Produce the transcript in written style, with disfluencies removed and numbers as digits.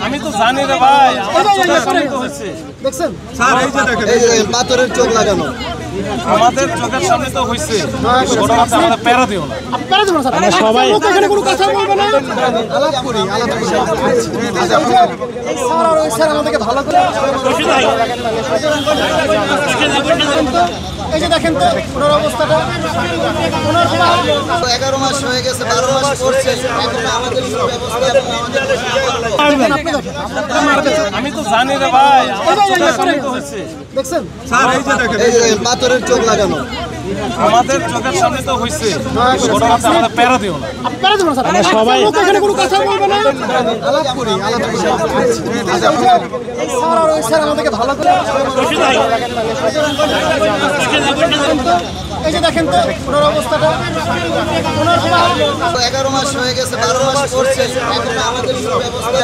আমি তো জানি রে ভাই, দেখছেন স্যার, এই যে দেখেন, এই যে পাথরের চোখ লাগানো আমাদের চোখের সামনে তো হইছে। ঘটনাটা আমাদের প্যারা দিও না, প্যারা দিও না স্যার। আমরা সবাই এখানে কোনো কথা বলবো না, আলাপ করি, আলাপ করি। এই স্যার আর ওই স্যার আমাদেরকে ভালো করে এই যে দেখেন তো ওনার অবস্থাটা, ওনার 11 মাস হয়ে গেছে, 12 মাস করছে, এখন আমাদের ব্যবস্থা। আমি তো জানি রে ভাই, দেখছেন স্যার, এই যে দেখেন, এই যে পাথরের চোখ লাগানো আমাদের চোখের সামনে তো হইছে। ঘটনাটা আমাদের প্যারা দিও না, প্যারা দিও না স্যার। আমরা সবাই এখানে কোনো কথা বলবো না, আলাপ করি, আলাপ করি। এই স্যার আর ওই স্যার আমাদেরকে ভালো করে এই যে দেখেন তো ওনার অবস্থাটা, ওনার 11 মাস হয়ে গেছে, 12 মাস করছে, এখন আমাদের ব্যবস্থা।